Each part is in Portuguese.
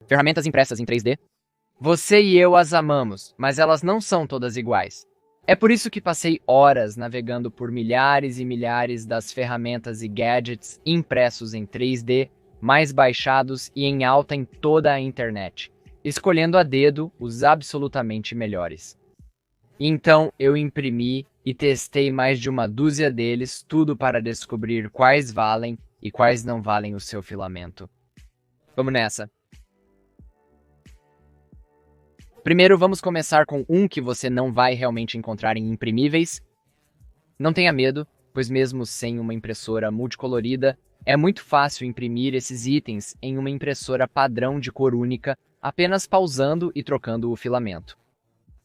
Ferramentas impressas em 3D? Você e eu as amamos, mas elas não são todas iguais. É por isso que passei horas navegando por milhares e milhares das ferramentas e gadgets impressos em 3D, mais baixados e em alta em toda a internet, escolhendo a dedo os absolutamente melhores. Então eu imprimi e testei mais de uma dúzia deles, tudo para descobrir quais valem e quais não valem o seu filamento. Vamos nessa! Primeiro, vamos começar com um que você não vai realmente encontrar em imprimíveis. Não tenha medo, pois mesmo sem uma impressora multicolorida, é muito fácil imprimir esses itens em uma impressora padrão de cor única, apenas pausando e trocando o filamento.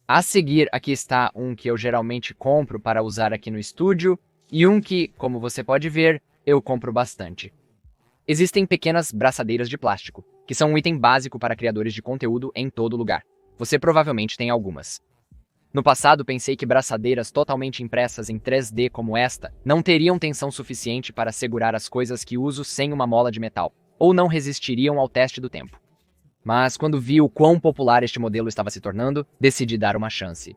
A seguir, aqui está um que eu geralmente compro para usar aqui no estúdio, e um que, como você pode ver, eu compro bastante. Existem pequenas braçadeiras de plástico, que são um item básico para criadores de conteúdo em todo lugar. Você provavelmente tem algumas. No passado, pensei que braçadeiras totalmente impressas em 3D como esta não teriam tensão suficiente para segurar as coisas que uso sem uma mola de metal, ou não resistiriam ao teste do tempo. Mas quando vi o quão popular este modelo estava se tornando, decidi dar uma chance.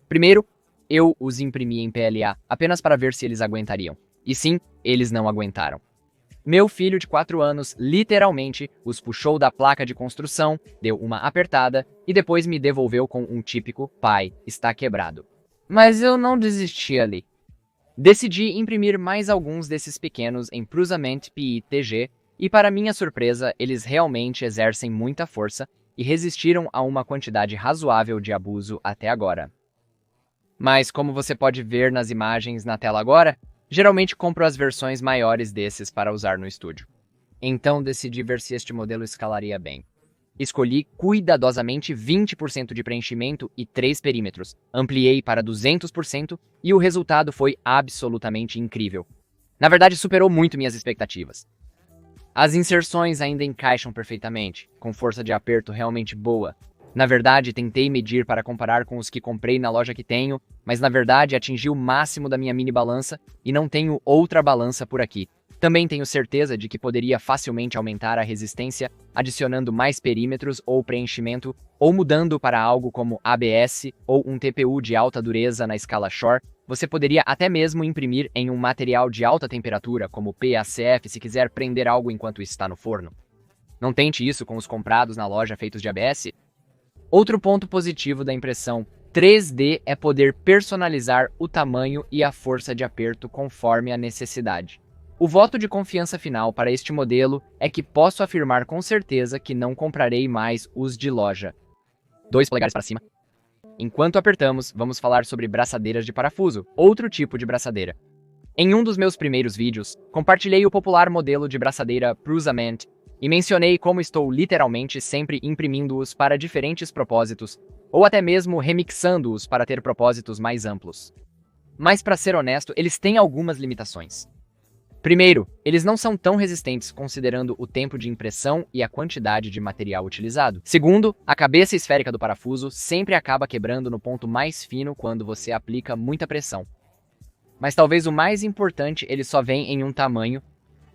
Primeiro, eu os imprimi em PLA apenas para ver se eles aguentariam. E sim, eles não aguentaram. Meu filho de 4 anos literalmente os puxou da placa de construção, deu uma apertada e depois me devolveu com um típico "pai, está quebrado". Mas eu não desisti ali. Decidi imprimir mais alguns desses pequenos em Prusament PETG e, para minha surpresa, eles realmente exercem muita força e resistiram a uma quantidade razoável de abuso até agora. Mas como você pode ver nas imagens na tela agora, geralmente compro as versões maiores desses para usar no estúdio. Então decidi ver se este modelo escalaria bem. Escolhi cuidadosamente 20% de preenchimento e 3 perímetros, ampliei para 200% e o resultado foi absolutamente incrível. Na verdade, superou muito minhas expectativas. As inserções ainda encaixam perfeitamente, com força de aperto realmente boa. Na verdade, tentei medir para comparar com os que comprei na loja que tenho, mas na verdade atingi o máximo da minha mini balança e não tenho outra balança por aqui. Também tenho certeza de que poderia facilmente aumentar a resistência adicionando mais perímetros ou preenchimento ou mudando para algo como ABS ou um TPU de alta dureza na escala Shore. Você poderia até mesmo imprimir em um material de alta temperatura como PACF se quiser prender algo enquanto está no forno. Não tente isso com os comprados na loja feitos de ABS. Outro ponto positivo da impressão 3D é poder personalizar o tamanho e a força de aperto conforme a necessidade. O voto de confiança final para este modelo é que posso afirmar com certeza que não comprarei mais os de loja. 2 polegares para cima. Enquanto apertamos, vamos falar sobre braçadeiras de parafuso, outro tipo de braçadeira. Em um dos meus primeiros vídeos, compartilhei o popular modelo de braçadeira Prusament e mencionei como estou literalmente sempre imprimindo-os para diferentes propósitos, ou até mesmo remixando-os para ter propósitos mais amplos. Mas para ser honesto, eles têm algumas limitações. Primeiro, eles não são tão resistentes considerando o tempo de impressão e a quantidade de material utilizado. Segundo, a cabeça esférica do parafuso sempre acaba quebrando no ponto mais fino quando você aplica muita pressão. Mas talvez o mais importante, eles só vêm em um tamanho,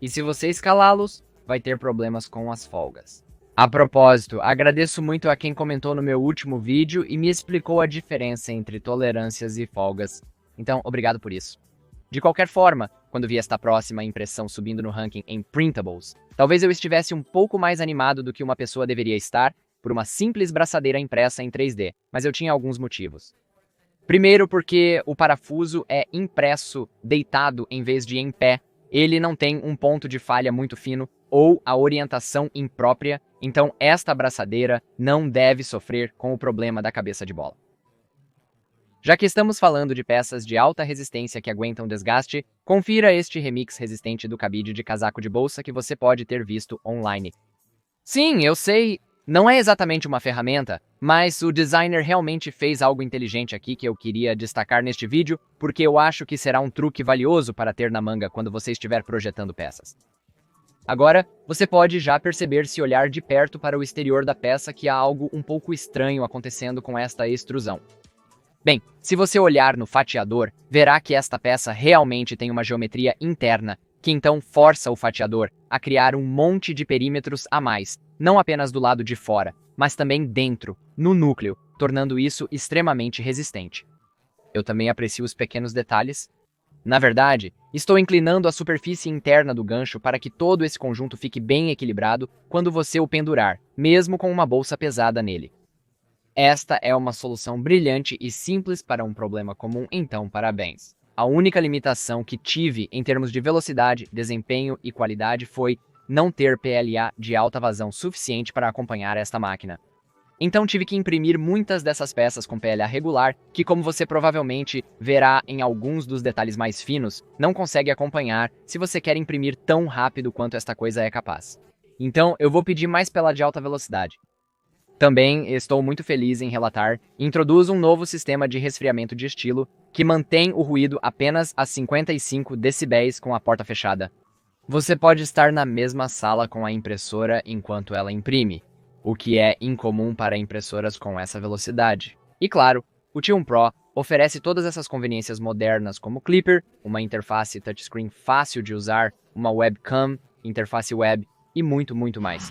e se você escalá-los, vai ter problemas com as folgas. A propósito, agradeço muito a quem comentou no meu último vídeo e me explicou a diferença entre tolerâncias e folgas. Então, obrigado por isso. De qualquer forma, quando vi esta próxima impressão subindo no ranking em printables, talvez eu estivesse um pouco mais animado do que uma pessoa deveria estar por uma simples braçadeira impressa em 3D, mas eu tinha alguns motivos. Primeiro, porque o parafuso é impresso deitado em vez de em pé, ele não tem um ponto de falha muito fino ou a orientação imprópria, então esta braçadeira não deve sofrer com o problema da cabeça de bola. Já que estamos falando de peças de alta resistência que aguentam desgaste, confira este remix resistente do cabide de casaco de bolsa que você pode ter visto online. Sim, eu sei, não é exatamente uma ferramenta, mas o designer realmente fez algo inteligente aqui que eu queria destacar neste vídeo, porque eu acho que será um truque valioso para ter na manga quando você estiver projetando peças. Agora, você pode já perceber se olhar de perto para o exterior da peça que há algo um pouco estranho acontecendo com esta extrusão. Bem, se você olhar no fatiador, verá que esta peça realmente tem uma geometria interna que então força o fatiador a criar um monte de perímetros a mais, não apenas do lado de fora, mas também dentro, no núcleo, tornando isso extremamente resistente. Eu também aprecio os pequenos detalhes. Na verdade, estou inclinando a superfície interna do gancho para que todo esse conjunto fique bem equilibrado quando você o pendurar, mesmo com uma bolsa pesada nele. Esta é uma solução brilhante e simples para um problema comum, então parabéns. A única limitação que tive em termos de velocidade, desempenho e qualidade foi não ter PLA de alta vazão suficiente para acompanhar esta máquina. Então tive que imprimir muitas dessas peças com PLA regular, que como você provavelmente verá em alguns dos detalhes mais finos, não consegue acompanhar se você quer imprimir tão rápido quanto esta coisa é capaz. Então eu vou pedir mais PLA de alta velocidade. Também estou muito feliz em relatar, introduz um novo sistema de resfriamento de estilo que mantém o ruído apenas a 55 decibéis com a porta fechada. Você pode estar na mesma sala com a impressora enquanto ela imprime, o que é incomum para impressoras com essa velocidade. E claro, o T1 Pro oferece todas essas conveniências modernas como Clipper, uma interface touchscreen fácil de usar, uma webcam, interface web e muito mais.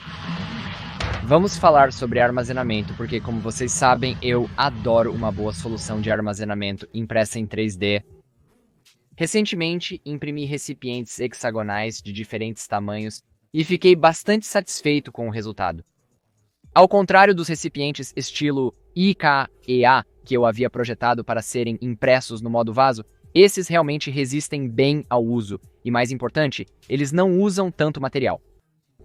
Vamos falar sobre armazenamento, porque como vocês sabem, eu adoro uma boa solução de armazenamento impressa em 3D. Recentemente, imprimi recipientes hexagonais de diferentes tamanhos e fiquei bastante satisfeito com o resultado. Ao contrário dos recipientes estilo IKEA que eu havia projetado para serem impressos no modo vaso, esses realmente resistem bem ao uso e, mais importante, eles não usam tanto material.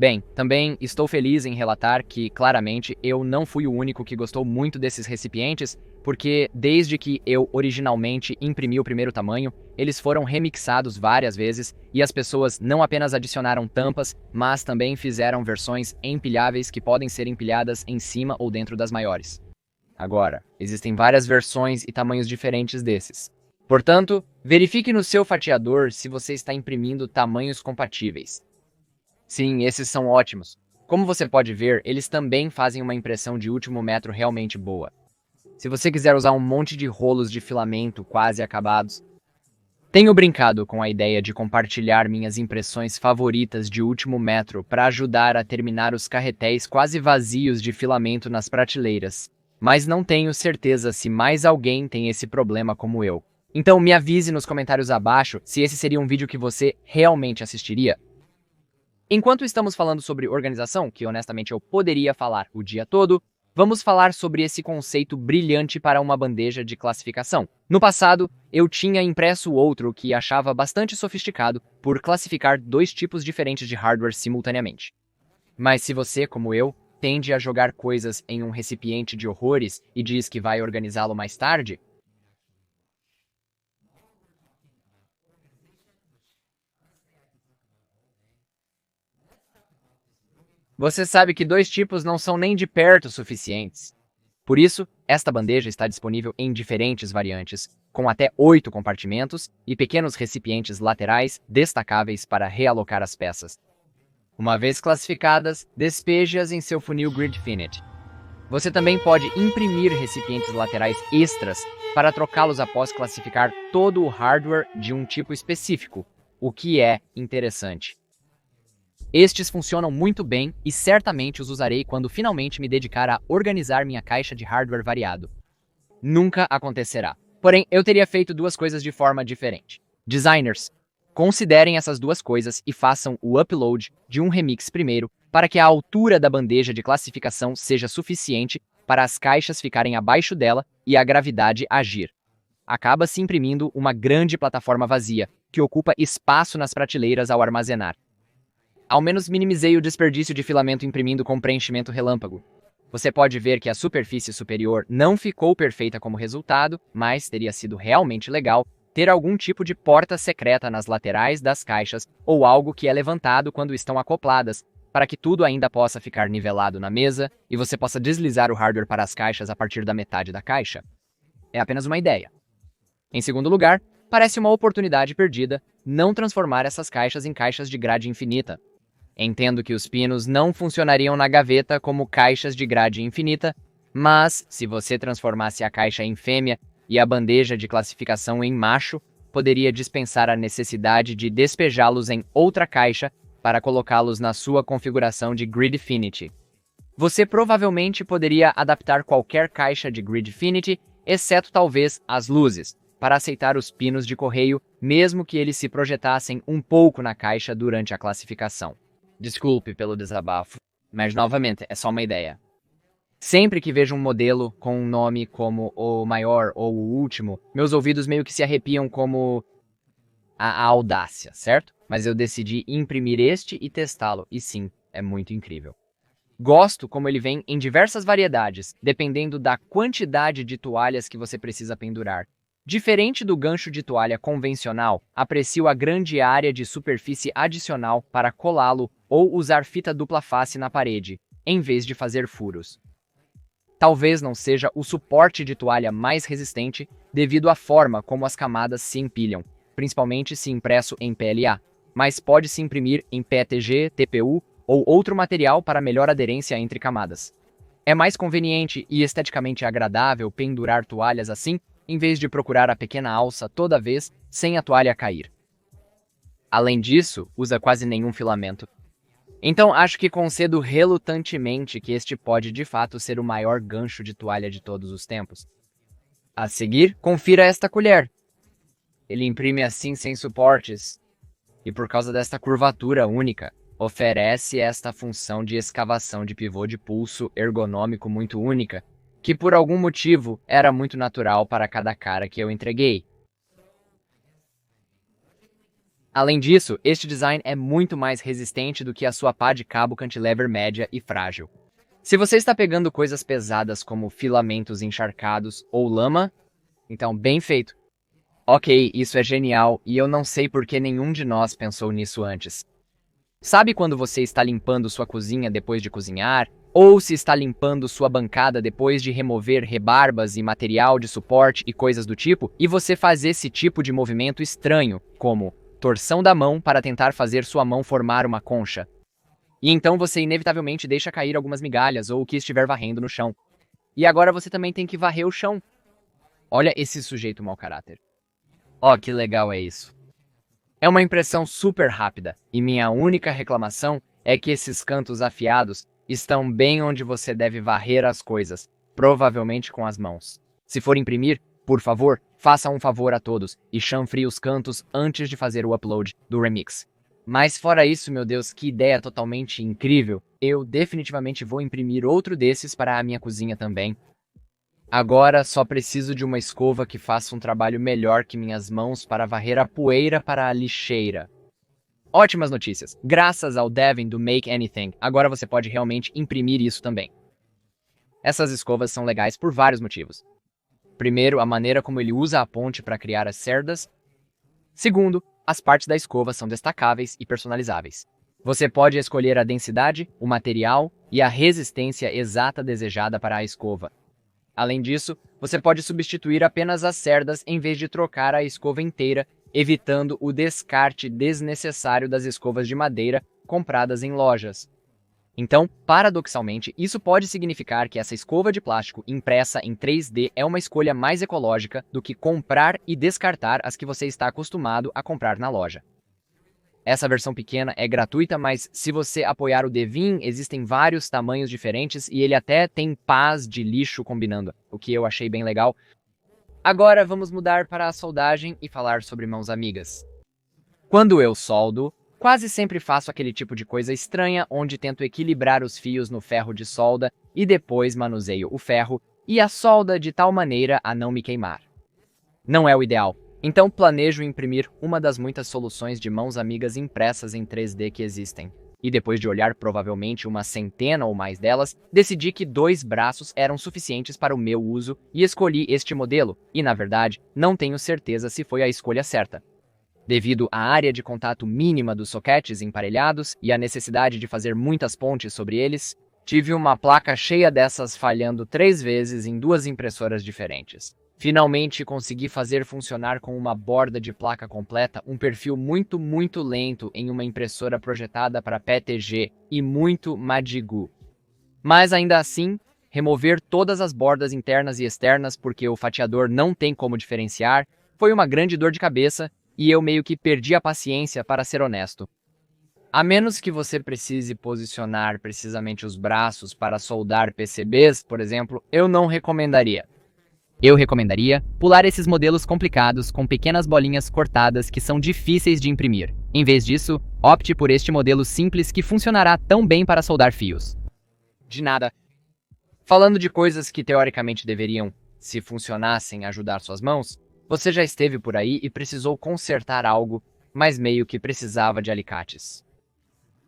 Bem, também estou feliz em relatar que, claramente, eu não fui o único que gostou muito desses recipientes, porque desde que eu originalmente imprimi o primeiro tamanho, eles foram remixados várias vezes e as pessoas não apenas adicionaram tampas, mas também fizeram versões empilháveis que podem ser empilhadas em cima ou dentro das maiores. Agora, existem várias versões e tamanhos diferentes desses. Portanto, verifique no seu fatiador se você está imprimindo tamanhos compatíveis. Sim, esses são ótimos. Como você pode ver, eles também fazem uma impressão de último metro realmente boa. Se você quiser usar um monte de rolos de filamento quase acabados, tenho brincado com a ideia de compartilhar minhas impressões favoritas de último metro para ajudar a terminar os carretéis quase vazios de filamento nas prateleiras, mas não tenho certeza se mais alguém tem esse problema como eu. Então me avise nos comentários abaixo se esse seria um vídeo que você realmente assistiria. Enquanto estamos falando sobre organização, que honestamente eu poderia falar o dia todo, vamos falar sobre esse conceito brilhante para uma bandeja de classificação. No passado, eu tinha impresso outro que achava bastante sofisticado por classificar dois tipos diferentes de hardware simultaneamente. Mas se você, como eu, tende a jogar coisas em um recipiente de horrores e diz que vai organizá-lo mais tarde, você sabe que dois tipos não são nem de perto suficientes. Por isso, esta bandeja está disponível em diferentes variantes, com até 8 compartimentos e pequenos recipientes laterais destacáveis para realocar as peças. Uma vez classificadas, despeje-as em seu funil Gridfinite. Você também pode imprimir recipientes laterais extras para trocá-los após classificar todo o hardware de um tipo específico, o que é interessante. Estes funcionam muito bem e certamente os usarei quando finalmente me dedicar a organizar minha caixa de hardware variado. Nunca acontecerá. Porém, eu teria feito duas coisas de forma diferente. Designers, considerem essas duas coisas e façam o upload de um remix primeiro para que a altura da bandeja de classificação seja suficiente para as caixas ficarem abaixo dela e a gravidade agir. Acaba-se imprimindo uma grande plataforma vazia, que ocupa espaço nas prateleiras ao armazenar. Ao menos minimizei o desperdício de filamento imprimindo com preenchimento relâmpago. Você pode ver que a superfície superior não ficou perfeita como resultado, mas teria sido realmente legal ter algum tipo de porta secreta nas laterais das caixas ou algo que é levantado quando estão acopladas, para que tudo ainda possa ficar nivelado na mesa e você possa deslizar o hardware para as caixas a partir da metade da caixa. É apenas uma ideia. Em segundo lugar, parece uma oportunidade perdida não transformar essas caixas em caixas de grade infinita. Entendo que os pinos não funcionariam na gaveta como caixas de grade infinita, mas se você transformasse a caixa em fêmea e a bandeja de classificação em macho, poderia dispensar a necessidade de despejá-los em outra caixa para colocá-los na sua configuração de Gridfinity. Você provavelmente poderia adaptar qualquer caixa de Gridfinity, exceto talvez as luzes, para aceitar os pinos de correio, mesmo que eles se projetassem um pouco na caixa durante a classificação. Desculpe pelo desabafo, mas novamente é só uma ideia. Sempre que vejo um modelo com um nome como o maior ou o último, meus ouvidos meio que se arrepiam como a audácia, certo? Mas eu decidi imprimir este e testá-lo, e sim, é muito incrível. Gosto como ele vem em diversas variedades, dependendo da quantidade de toalhas que você precisa pendurar. Diferente do gancho de toalha convencional, aprecio a grande área de superfície adicional para colá-lo ou usar fita dupla face na parede, em vez de fazer furos. Talvez não seja o suporte de toalha mais resistente devido à forma como as camadas se empilham, principalmente se impresso em PLA, mas pode se imprimir em PETG, TPU ou outro material para melhor aderência entre camadas. É mais conveniente e esteticamente agradável pendurar toalhas assim, em vez de procurar a pequena alça toda vez sem a toalha cair. Além disso, usa quase nenhum filamento. Então acho que concedo relutantemente que este pode de fato ser o maior gancho de toalha de todos os tempos. A seguir, confira esta colher. Ele imprime assim sem suportes, e por causa desta curvatura única, oferece esta função de escavação de pivô de pulso ergonômico muito única, que por algum motivo era muito natural para cada cara que eu entreguei. Além disso, este design é muito mais resistente do que a sua pá de cabo cantilever média e frágil. Se você está pegando coisas pesadas como filamentos encharcados ou lama, então bem feito. Ok, isso é genial e eu não sei por que nenhum de nós pensou nisso antes. Sabe quando você está limpando sua cozinha depois de cozinhar? Ou se está limpando sua bancada depois de remover rebarbas e material de suporte e coisas do tipo, e você faz esse tipo de movimento estranho, como torção da mão para tentar fazer sua mão formar uma concha. E então você inevitavelmente deixa cair algumas migalhas ou o que estiver varrendo no chão. E agora você também tem que varrer o chão. Olha esse sujeito mau caráter. Oh, que legal é isso. É uma impressão super rápida, e minha única reclamação é que esses cantos afiados estão bem onde você deve varrer as coisas, provavelmente com as mãos. Se for imprimir, por favor, faça um favor a todos e chanfre os cantos antes de fazer o upload do remix. Mas fora isso, meu Deus, que ideia totalmente incrível! Eu definitivamente vou imprimir outro desses para a minha cozinha também. Agora só preciso de uma escova que faça um trabalho melhor que minhas mãos para varrer a poeira para a lixeira. Ótimas notícias! Graças ao Devin do Make Anything, agora você pode realmente imprimir isso também. Essas escovas são legais por vários motivos. Primeiro, a maneira como ele usa a ponte para criar as cerdas. Segundo, as partes da escova são destacáveis e personalizáveis. Você pode escolher a densidade, o material e a resistência exata desejada para a escova. Além disso, você pode substituir apenas as cerdas em vez de trocar a escova inteira, evitando o descarte desnecessário das escovas de madeira compradas em lojas. Então, paradoxalmente, isso pode significar que essa escova de plástico impressa em 3D é uma escolha mais ecológica do que comprar e descartar as que você está acostumado a comprar na loja. Essa versão pequena é gratuita, mas se você apoiar o Devin, existem vários tamanhos diferentes e ele até tem pás de lixo combinando, o que eu achei bem legal. Agora vamos mudar para a soldagem e falar sobre mãos amigas. Quando eu soldo, quase sempre faço aquele tipo de coisa estranha onde tento equilibrar os fios no ferro de solda e depois manuseio o ferro e a solda de tal maneira a não me queimar. Não é o ideal. Então planejo imprimir uma das muitas soluções de mãos amigas impressas em 3D que existem. E depois de olhar provavelmente uma centena ou mais delas, decidi que 2 braços eram suficientes para o meu uso e escolhi este modelo, e na verdade, não tenho certeza se foi a escolha certa. Devido à área de contato mínima dos soquetes emparelhados e à necessidade de fazer muitas pontes sobre eles, tive uma placa cheia dessas falhando 3 vezes em 2 impressoras diferentes. Finalmente consegui fazer funcionar com uma borda de placa completa um perfil muito lento em uma impressora projetada para PETG e muito Madigu. Mas ainda assim, remover todas as bordas internas e externas porque o fatiador não tem como diferenciar foi uma grande dor de cabeça e eu meio que perdi a paciência, para ser honesto. A menos que você precise posicionar precisamente os braços para soldar PCBs, por exemplo, eu não recomendaria. Eu recomendaria pular esses modelos complicados com pequenas bolinhas cortadas que são difíceis de imprimir. Em vez disso, opte por este modelo simples que funcionará tão bem para soldar fios. De nada. Falando de coisas que teoricamente deveriam, se funcionassem, ajudar suas mãos, você já esteve por aí e precisou consertar algo, mas meio que precisava de alicates.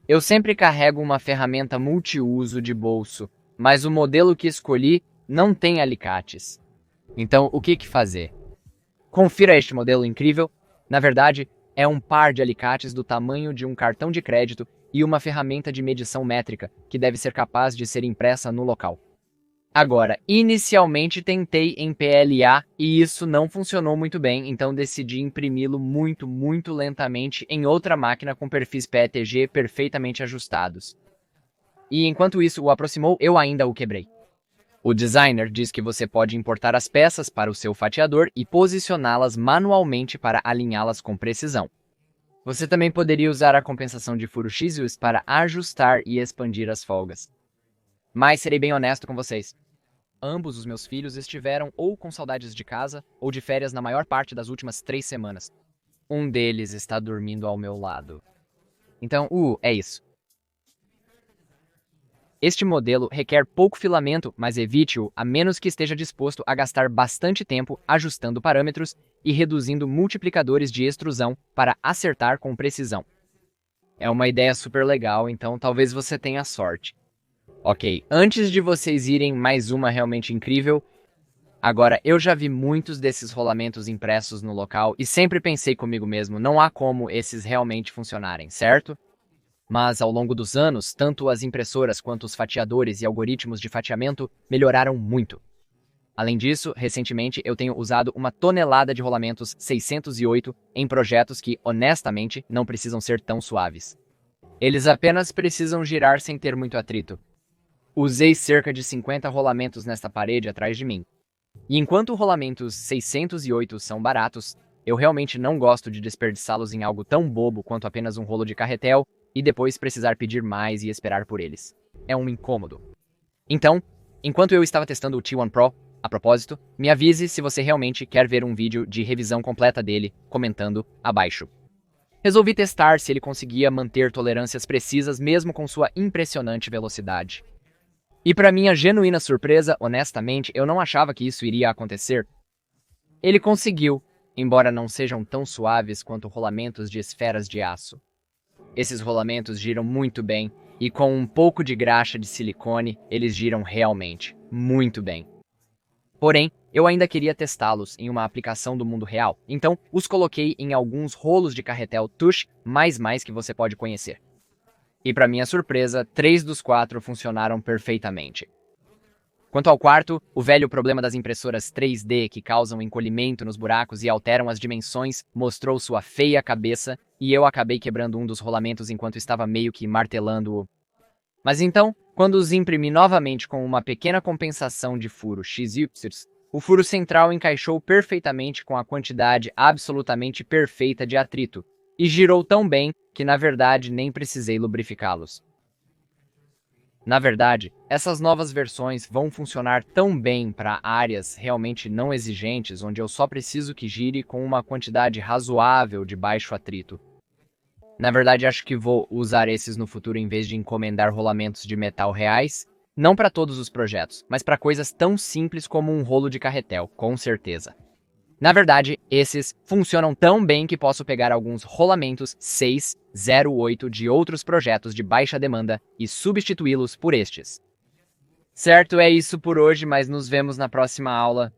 Eu sempre carrego uma ferramenta multiuso de bolso, mas o modelo que escolhi não tem alicates. Então, o que fazer? Confira este modelo incrível. Na verdade, é um par de alicates do tamanho de um cartão de crédito e uma ferramenta de medição métrica que deve ser capaz de ser impressa no local. Agora, inicialmente tentei em PLA e isso não funcionou muito bem, então decidi imprimi-lo muito lentamente em outra máquina com perfis PETG perfeitamente ajustados. E enquanto isso o aproximou, eu ainda o quebrei. O designer diz que você pode importar as peças para o seu fatiador e posicioná-las manualmente para alinhá-las com precisão. Você também poderia usar a compensação de furo X para ajustar e expandir as folgas. Mas serei bem honesto com vocês. Ambos os meus filhos estiveram ou com saudades de casa ou de férias na maior parte das últimas 3 semanas. Um deles está dormindo ao meu lado. Então, é isso. Este modelo requer pouco filamento, mas evite-o a menos que esteja disposto a gastar bastante tempo ajustando parâmetros e reduzindo multiplicadores de extrusão para acertar com precisão. É uma ideia super legal, então talvez você tenha sorte. Ok, antes de vocês irem mais uma realmente incrível, agora eu já vi muitos desses rolamentos impressos no local e sempre pensei comigo mesmo, não há como esses realmente funcionarem, certo? Mas, ao longo dos anos, tanto as impressoras quanto os fatiadores e algoritmos de fatiamento melhoraram muito. Além disso, recentemente eu tenho usado uma tonelada de rolamentos 608 em projetos que, honestamente, não precisam ser tão suaves. Eles apenas precisam girar sem ter muito atrito. Usei cerca de 50 rolamentos nesta parede atrás de mim. E enquanto rolamentos 608 são baratos, eu realmente não gosto de desperdiçá-los em algo tão bobo quanto apenas um rolo de carretel e depois precisar pedir mais e esperar por eles. É um incômodo. Então, enquanto eu estava testando o T1 Pro, a propósito, me avise se você realmente quer ver um vídeo de revisão completa dele, comentando abaixo. Resolvi testar se ele conseguia manter tolerâncias precisas mesmo com sua impressionante velocidade. E para minha genuína surpresa, honestamente, eu não achava que isso iria acontecer. Ele conseguiu, embora não sejam tão suaves quanto rolamentos de esferas de aço. Esses rolamentos giram muito bem, e com um pouco de graxa de silicone, eles giram realmente, muito bem. Porém, eu ainda queria testá-los em uma aplicação do mundo real, então os coloquei em alguns rolos de carretel Tush mais que você pode conhecer. E para minha surpresa, 3 dos 4 funcionaram perfeitamente. Quanto ao quarto, o velho problema das impressoras 3D que causam encolhimento nos buracos e alteram as dimensões mostrou sua feia cabeça e eu acabei quebrando um dos rolamentos enquanto estava meio que martelando-o. Mas então, quando os imprimi novamente com uma pequena compensação de furo XY, o furo central encaixou perfeitamente com a quantidade absolutamente perfeita de atrito e girou tão bem que na verdade nem precisei lubrificá-los. Na verdade, essas novas versões vão funcionar tão bem para áreas realmente não exigentes, onde eu só preciso que gire com uma quantidade razoável de baixo atrito. Na verdade, acho que vou usar esses no futuro em vez de encomendar rolamentos de metal reais, não para todos os projetos, mas para coisas tão simples como um rolo de carretel, com certeza. Na verdade, esses funcionam tão bem que posso pegar alguns rolamentos 608 de outros projetos de baixa demanda e substituí-los por estes. Certo, é isso por hoje, mas nos vemos na próxima aula.